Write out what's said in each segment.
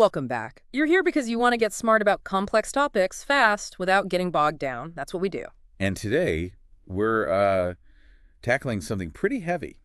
Welcome back. You're here because you want to get smart about complex topics fast without getting bogged down. That's what we do. And today, we're tackling something pretty heavy,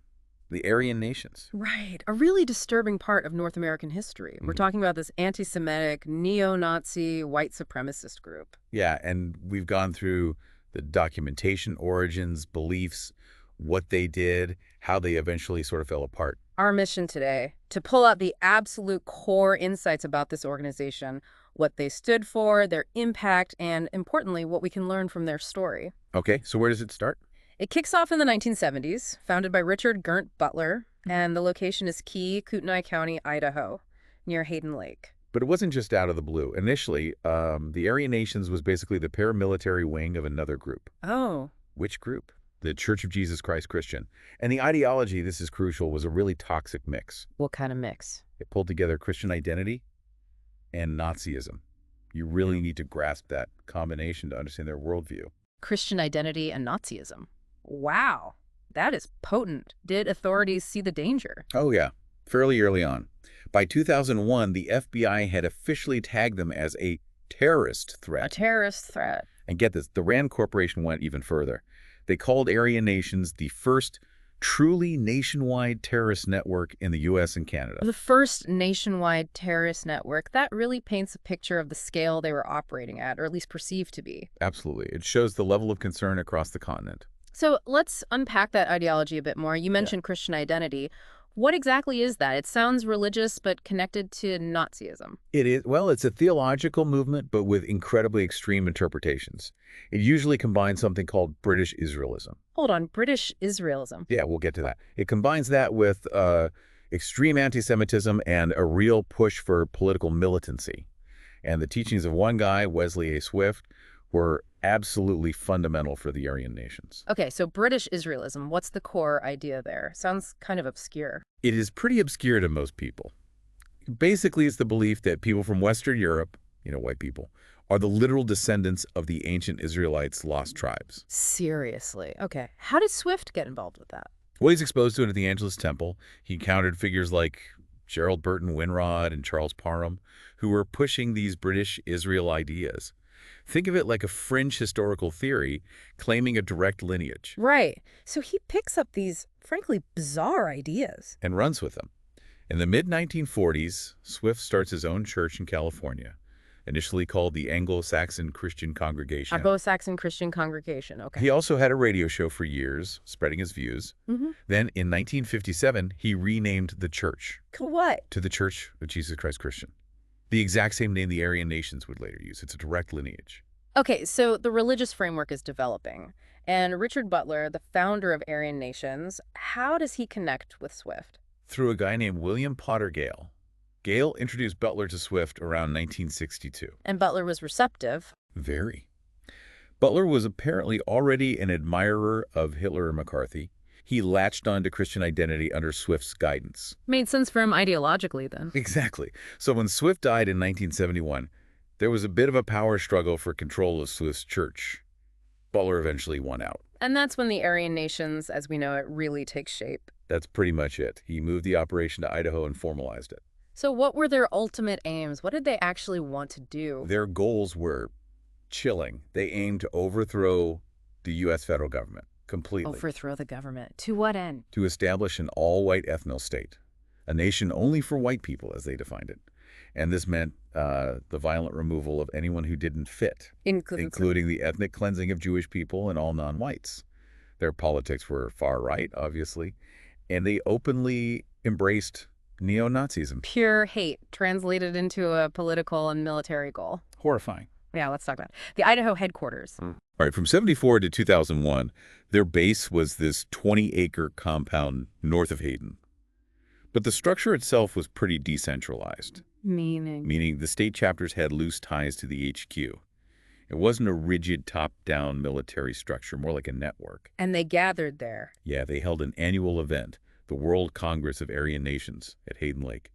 the Aryan Nations. Right. A really disturbing part of North American history. We're talking about this anti-Semitic, neo-Nazi, white supremacist group. Yeah, and we've gone through the documentation, origins, beliefs, what they did, how they eventually sort of fell apart. Our mission today, to pull out the absolute core insights about this organization, what they stood for, their impact, and importantly, what we can learn from their story. Okay, so where does it start? It kicks off in the 1970s, founded by Richard Gerndt Butler, and the location is Key, Kootenai County, Idaho, near Hayden Lake. But it wasn't just out of the blue. Initially, the Aryan Nations was basically the paramilitary wing of another group. Oh. Which group? The Church of Jesus Christ Christian. And the ideology, this is crucial, was a really toxic mix. What kind of mix? It pulled together Christian identity and Nazism. You really need to grasp that combination to understand their worldview. Christian identity and Nazism. Wow, that is potent. Did authorities see the danger? Oh yeah, fairly early on. By 2001, the FBI had officially tagged them as a terrorist threat. A terrorist threat. And get this, the RAND Corporation went even further. They called Aryan Nations the first truly nationwide terrorist network in the U.S. and Canada. The first nationwide terrorist network. That really paints a picture of the scale they were operating at, or at least perceived to be. Absolutely. It shows the level of concern across the continent. So let's unpack that ideology a bit more. You mentioned Christian identity. What exactly is that? It sounds religious, but connected to Nazism. It is, well, it's a theological movement, but with incredibly extreme interpretations. It usually combines something called British Israelism. Hold on, British Israelism. Yeah, we'll get to that. It combines that with extreme anti-Semitism and a real push for political militancy. And the teachings of one guy, Wesley A. Swift, were absolutely fundamental for the Aryan Nations. Okay, so British Israelism, what's the core idea there? Sounds kind of obscure. It is pretty obscure to most people. Basically, it's the belief that people from Western Europe, white people, are the literal descendants of the ancient Israelites' lost tribes. Seriously? Okay. How did Swift get involved with that? Well, he's exposed to it at the Angelus Temple. He encountered figures like Gerald Burton Winrod and Charles Parham, who were pushing these British Israel ideas. Think of it like a fringe historical theory claiming a direct lineage. Right. So he picks up these, frankly, bizarre ideas. And runs with them. In the mid-1940s, Swift starts his own church in California, initially called the Anglo-Saxon Christian Congregation. Anglo-Saxon Christian Congregation, okay. He also had a radio show for years, spreading his views. Then, in 1957, he renamed the church. What? To the Church of Jesus Christ Christian. The exact same name the Aryan Nations would later use. It's a direct lineage. Okay, so the religious framework is developing. And Richard Butler, the founder of Aryan Nations, how does he connect with Swift? Through a guy named William Potter Gale. Gale introduced Butler to Swift around 1962. And Butler was receptive. Very. Butler was apparently already an admirer of Hitler and McCarthy. He latched on to Christian identity under Swift's guidance. Made sense for him ideologically, then. Exactly. So when Swift died in 1971, there was a bit of a power struggle for control of Swift's church. Butler eventually won out. And that's when the Aryan Nations, as we know it, really takes shape. That's pretty much it. He moved the operation to Idaho and formalized it. So what were their ultimate aims? What did they actually want to do? Their goals were chilling. They aimed to overthrow the U.S. federal government. Completely. Overthrow the government. To what end? To establish an all-white ethno-state, a nation only for white people, as they defined it. And this meant the violent removal of anyone who didn't fit, including the ethnic cleansing of Jewish people and all non-whites. Their politics were far-right, obviously, and they openly embraced neo-Nazism. Pure hate translated into a political and military goal. Horrifying. Yeah, let's talk about it. The Idaho headquarters. All right, from 1974 to 2001, their base was this 20-acre compound north of Hayden. But the structure itself was pretty decentralized. Meaning the state chapters had loose ties to the HQ. It wasn't a rigid top-down military structure, more like a network. And they gathered there. Yeah, they held an annual event, the World Congress of Aryan Nations, at Hayden Lake.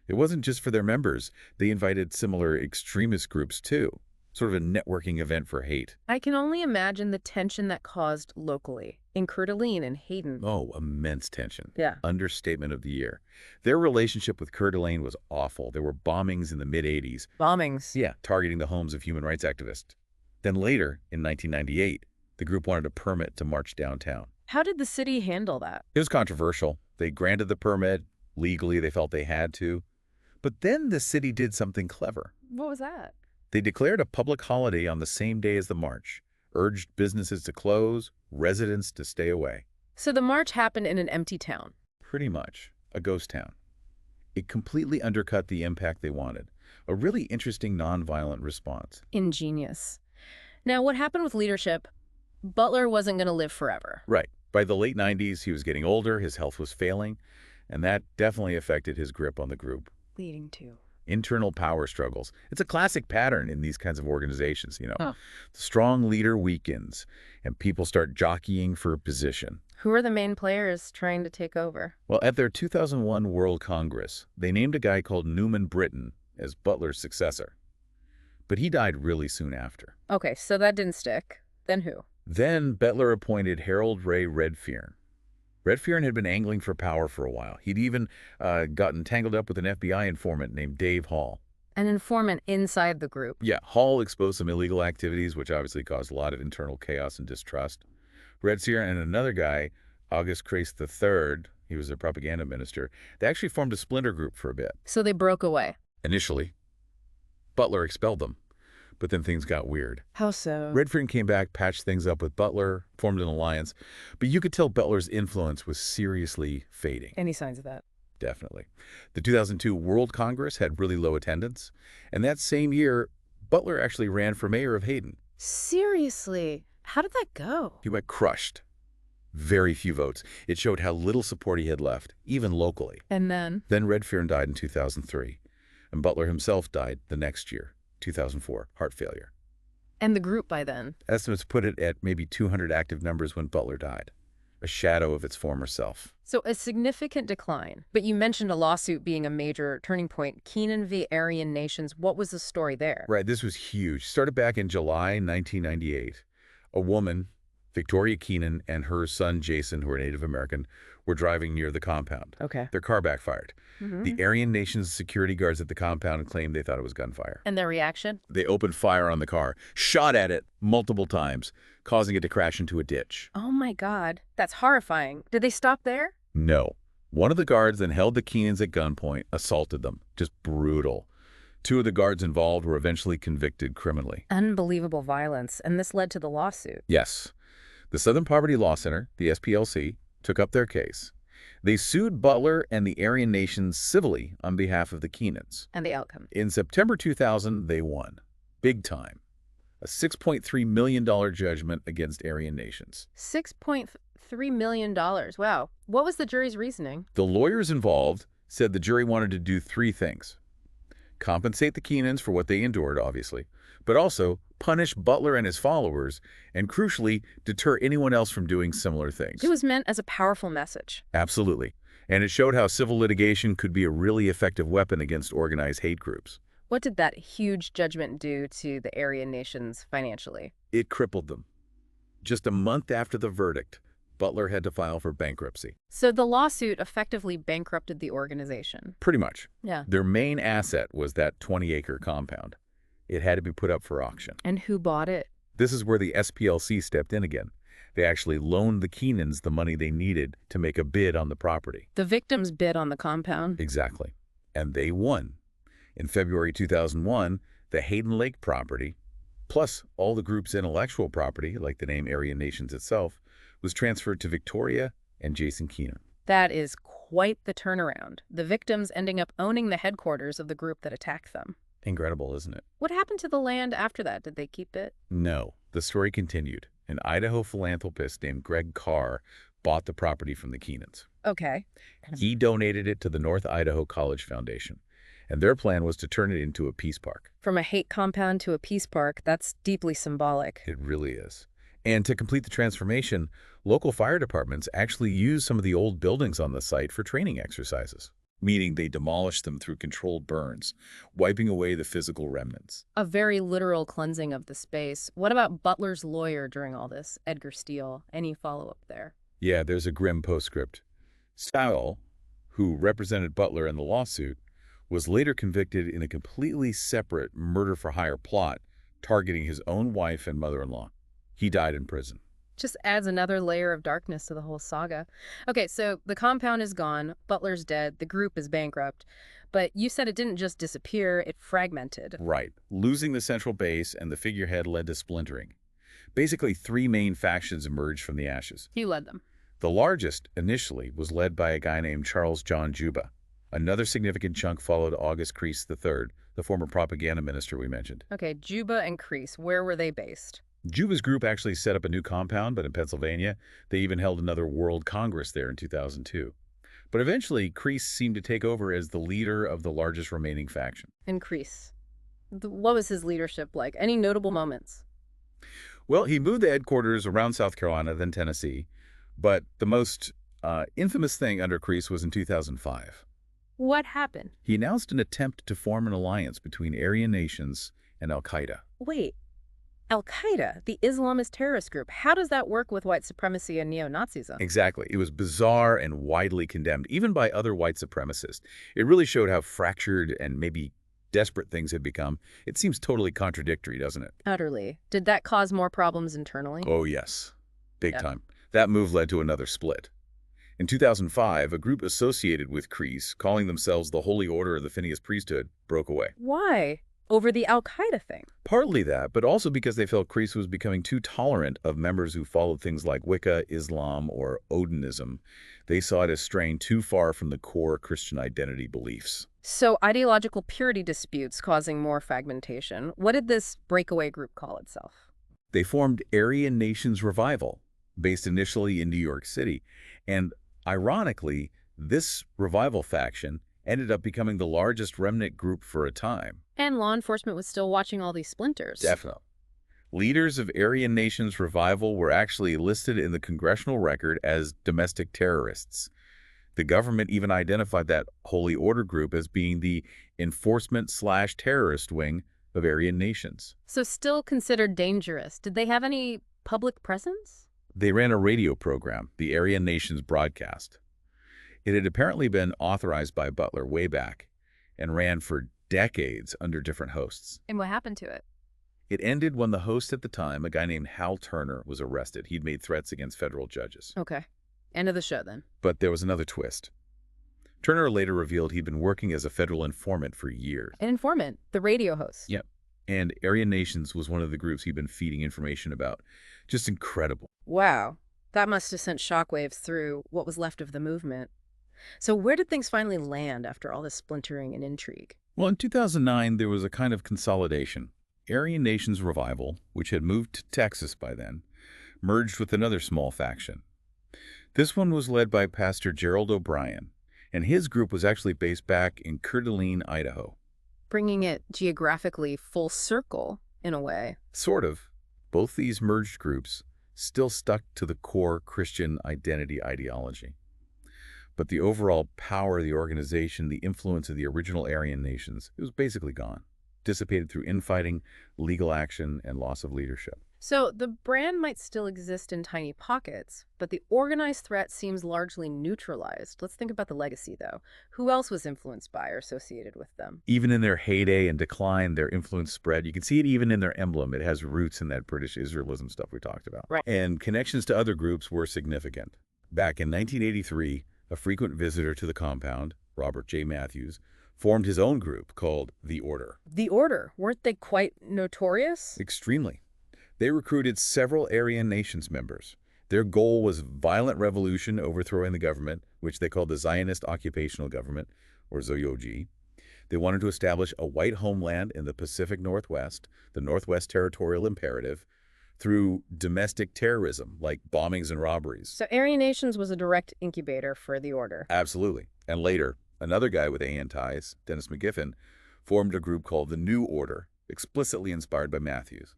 It wasn't just for their members. They invited similar extremist groups, too. Sort of a networking event for hate. I can only imagine the tension that caused locally. In Coeur d'Alene and Hayden. Oh, immense tension. Yeah. Understatement of the year. Their relationship with Coeur d'Alene was awful. There were bombings in the mid-'80s. Bombings. Yeah, targeting the homes of human rights activists. Then later, in 1998, the group wanted a permit to march downtown. How did the city handle that? It was controversial. They granted the permit. Legally, they felt they had to. But then the city did something clever. What was that? They declared a public holiday on the same day as the march, urged businesses to close, residents to stay away. So the march happened in an empty town. Pretty much. A ghost town. It completely undercut the impact they wanted. A really interesting nonviolent response. Ingenious. Now, what happened with leadership? Butler wasn't going to live forever. Right. By the late 90s, he was getting older, his health was failing, and that definitely affected his grip on the group. Leading to internal power struggles. It's a classic pattern in these kinds of organizations, you know. Huh. The strong leader weakens, and people start jockeying for a position. Who are the main players trying to take over? Well, at their 2001 World Congress, they named a guy called Newman Britton as Butler's successor. But he died really soon after. Okay, so that didn't stick. Then who? Then Butler appointed Harold Ray Redfearn. Redfearn had been angling for power for a while. He'd even gotten tangled up with an FBI informant named Dave Hall. An informant inside the group. Yeah, Hall exposed some illegal activities, which obviously caused a lot of internal chaos and distrust. Redfearn and another guy, August Crace III, he was a propaganda minister, they actually formed a splinter group for a bit. So they broke away. Initially, Butler expelled them, but then things got weird. How so? Redfearn came back, patched things up with Butler, formed an alliance, but you could tell Butler's influence was seriously fading. Any signs of that? Definitely. The 2002 World Congress had really low attendance, and that same year, Butler actually ran for mayor of Hayden. Seriously? How did that go? He went crushed. Very few votes. It showed how little support he had left, even locally. And then? Then Redfearn died in 2003, and Butler himself died the next year, 2004, heart failure. And the group by then? Estimates put it at maybe 200 active members when Butler died, a shadow of its former self. So a significant decline. But you mentioned a lawsuit being a major turning point. Keenan v. Aryan Nations, what was the story there? Right, this was huge. Started back in July 1998. A woman, Victoria Keenan, and her son Jason, who are Native American, were driving near the compound. Okay. Their car backfired. The Aryan Nations security guards at the compound claimed they thought it was gunfire. And their reaction? They opened fire on the car, shot at it multiple times, causing it to crash into a ditch. Oh my God. That's horrifying. Did they stop there? No. One of the guards then held the Keenans at gunpoint, assaulted them. Just brutal. Two of the guards involved were eventually convicted criminally. Unbelievable violence. And this led to the lawsuit. Yes. The Southern Poverty Law Center, the SPLC, took up their case. They sued Butler and the Aryan Nations civilly on behalf of the Keenans. And the outcome? In September 2000, they won. Big time. A $6.3 million judgment against Aryan Nations. $6.3 million. Wow. What was the jury's reasoning? The lawyers involved said the jury wanted to do three things. Compensate the Keenans for what they endured, obviously, but also punish Butler and his followers, and crucially, deter anyone else from doing similar things. It was meant as a powerful message. Absolutely. And it showed how civil litigation could be a really effective weapon against organized hate groups. What did that huge judgment do to the Aryan Nations financially? It crippled them. Just a month after the verdict, Butler had to file for bankruptcy. So the lawsuit effectively bankrupted the organization. Pretty much. Yeah. Their main asset was that 20-acre compound. It had to be put up for auction. And who bought it? This is where the SPLC stepped in again. They actually loaned the Keenans the money they needed to make a bid on the property. The victims bid on the compound? Exactly. And they won. In February 2001, the Hayden Lake property, plus all the group's intellectual property, like the name Aryan Nations itself, was transferred to Victoria and Jason Keenan. That is quite the turnaround. The victims ending up owning the headquarters of the group that attacked them. Incredible, isn't it? What happened to the land after that? Did they keep it? No. The story continued. An Idaho philanthropist named Greg Carr bought the property from the Keenans. Okay. He donated it to the North Idaho College Foundation, and their plan was to turn it into a peace park. From a hate compound to a peace park, that's deeply symbolic. It really is. And to complete the transformation, local fire departments actually used some of the old buildings on the site for training exercises. meaning they demolished them through controlled burns, wiping away the physical remnants. A very literal cleansing of the space. What about Butler's lawyer during all this, Edgar Steele? Any follow-up there? Yeah, there's a grim postscript. Steele, who represented Butler in the lawsuit, was later convicted in a completely separate murder-for-hire plot targeting his own wife and mother-in-law. He died in prison. Just adds another layer of darkness to the whole saga. Okay, so the compound is gone, Butler's dead, the group is bankrupt. But you said it didn't just disappear, it fragmented. Right. Losing the central base and the figurehead led to splintering. Basically, three main factions emerged from the ashes. He led them. The largest, initially, was led by a guy named Charles John Juba. Another significant chunk followed August Crease III, the former propaganda minister we mentioned. Okay, Juba and Crease, where were they based? Juba's group actually set up a new compound, but in Pennsylvania. They even held another World Congress there in 2002. But eventually, Crease seemed to take over as the leader of the largest remaining faction. And Crease. What was his leadership like? Any notable moments? Well, he moved the headquarters around South Carolina, then Tennessee. But the most infamous thing under Crease was in 2005. What happened? He announced an attempt to form an alliance between Aryan Nations and al-Qaeda. Wait, al-Qaeda, the Islamist terrorist group, how does that work with white supremacy and neo-Nazism? Exactly. It was bizarre and widely condemned, even by other white supremacists. It really showed how fractured and maybe desperate things had become. It seems totally contradictory, doesn't it? Utterly. Did that cause more problems internally? Oh, yes. Big time. That move led to another split. In 2005, a group associated with Crease, calling themselves the Holy Order of the Phineas Priesthood, broke away. Why? Over the al-Qaeda thing? Partly that, but also because they felt Crease was becoming too tolerant of members who followed things like Wicca, Islam, or Odinism. They saw it as straying too far from the core Christian identity beliefs. So ideological purity disputes causing more fragmentation. What did this breakaway group call itself? They formed Aryan Nations Revival, based initially in New York City. And ironically, this revival faction ended up becoming the largest remnant group for a time. And law enforcement was still watching all these splinters. Definitely. Leaders of Aryan Nations Revival were actually listed in the congressional record as domestic terrorists. The government even identified that Holy Order group as being the enforcement/terrorist wing of Aryan Nations. So still considered dangerous. Did they have any public presence? They ran a radio program, the Aryan Nations broadcast. It had apparently been authorized by Butler way back and ran for decades under different hosts. And what happened to it? It ended when the host at the time, a guy named Hal Turner, was arrested. He'd made threats against federal judges. Okay. End of the show then. But there was another twist. Turner later revealed he'd been working as a federal informant for years. An informant, the radio host. Yep. And Aryan Nations was one of the groups he'd been feeding information about. Just incredible. Wow. That must have sent shockwaves through what was left of the movement. So where did things finally land after all this splintering and intrigue? Well, in 2009, there was a kind of consolidation. Aryan Nations Revival, which had moved to Texas by then, merged with another small faction. This one was led by Pastor Gerald O'Brien, and his group was actually based back in Coeur d'Alene, Idaho. Bringing it geographically full circle, in a way. Sort of. Both these merged groups still stuck to the core Christian identity ideology. But the overall power of the organization, the influence of the original Aryan Nations, it was basically gone, dissipated through infighting, legal action, and loss of leadership. So the brand might still exist in tiny pockets, but the organized threat seems largely neutralized. Let's think about the legacy, though. Who else was influenced by or associated with them? Even in their heyday and decline, their influence spread. You can see it even in their emblem. It has roots in that British Israelism stuff we talked about. Right. And connections to other groups were significant. Back in 1983, a frequent visitor to the compound, Robert J. Matthews, formed his own group called The Order. The Order? Weren't they quite notorious? Extremely. They recruited several Aryan Nations members. Their goal was violent revolution overthrowing the government, which they called the Zionist Occupational Government, or ZOG. They wanted to establish a white homeland in the Pacific Northwest, the Northwest Territorial Imperative, through domestic terrorism, like bombings and robberies. So Aryan Nations was a direct incubator for the Order. Absolutely. And later, another guy with AN ties, Dennis McGiffin, formed a group called the New Order, explicitly inspired by Matthews.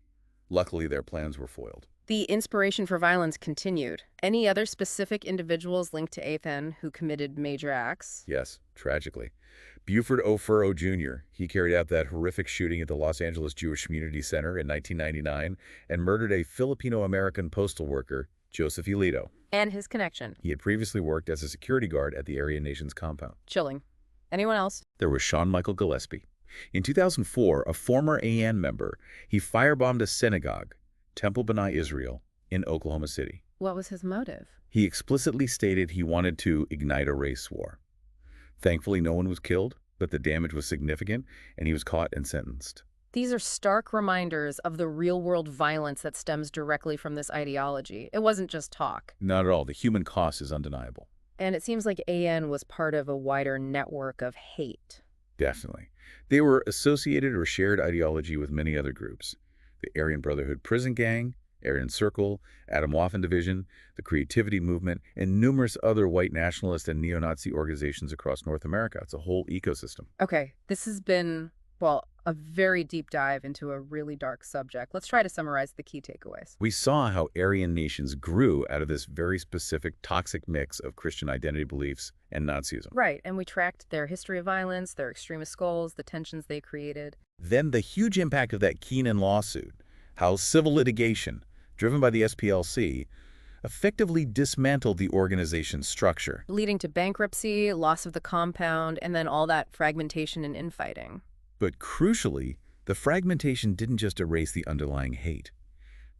Luckily, their plans were foiled. The inspiration for violence continued. Any other specific individuals linked to AFN who committed major acts? Yes, tragically. Buford O. Furrow Jr., he carried out that horrific shooting at the Los Angeles Jewish Community Center in 1999 and murdered a Filipino-American postal worker, Joseph Elito. And his connection. He had previously worked as a security guard at the Aryan Nations compound. Chilling. Anyone else? There was Sean Michael Gillespie. In 2004, a former AN member, he firebombed a synagogue, Temple B'nai Israel, in Oklahoma City. What was his motive? He explicitly stated he wanted to ignite a race war. Thankfully, no one was killed, but the damage was significant, and he was caught and sentenced. These are stark reminders of the real-world violence that stems directly from this ideology. It wasn't just talk. Not at all. The human cost is undeniable. And it seems like AN was part of a wider network of hate. Definitely. They were associated or shared ideology with many other groups. The Aryan Brotherhood Prison Gang, Aryan Circle, Adam Waffen Division, the Creativity Movement, and numerous other white nationalist and neo-Nazi organizations across North America. It's a whole ecosystem. Okay, this has been, well, a very deep dive into a really dark subject. Let's try to summarize the key takeaways. We saw how Aryan nations grew out of this very specific toxic mix of Christian identity beliefs and Nazism. Right, and we tracked their history of violence, their extremist goals, the tensions they created. Then the huge impact of that Keenan lawsuit, how civil litigation, driven by the SPLC, effectively dismantled the organization's structure, Leading to bankruptcy, loss of the compound, and then all that fragmentation and infighting. But crucially, the fragmentation didn't just erase the underlying hate.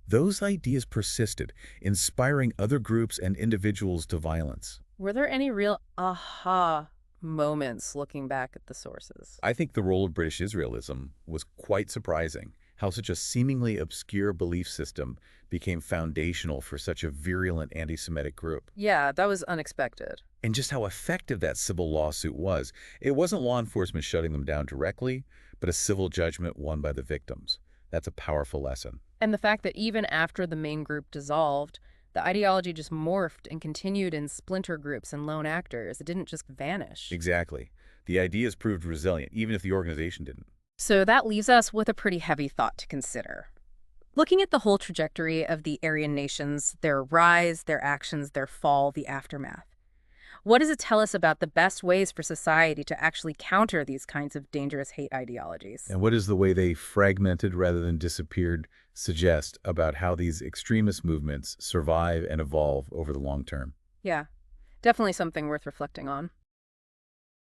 Those ideas persisted, inspiring other groups and individuals to violence. Were there any real aha moments looking back at the sources? I think the role of British Israelism was quite surprising, how such a seemingly obscure belief system became foundational for such a virulent anti-Semitic group. Yeah, that was unexpected. And just how effective that civil lawsuit was. It wasn't law enforcement shutting them down directly, but a civil judgment won by the victims. That's a powerful lesson. And the fact that even after the main group dissolved, the ideology just morphed and continued in splinter groups and lone actors. It didn't just vanish. Exactly. The ideas proved resilient, even if the organization didn't. So that leaves us with a pretty heavy thought to consider. Looking at the whole trajectory of the Aryan nations, their rise, their actions, their fall, the aftermath. What does it tell us about the best ways for society to actually counter these kinds of dangerous hate ideologies? And what is the way they fragmented rather than disappeared suggest about how these extremist movements survive and evolve over the long term? Yeah, definitely something worth reflecting on.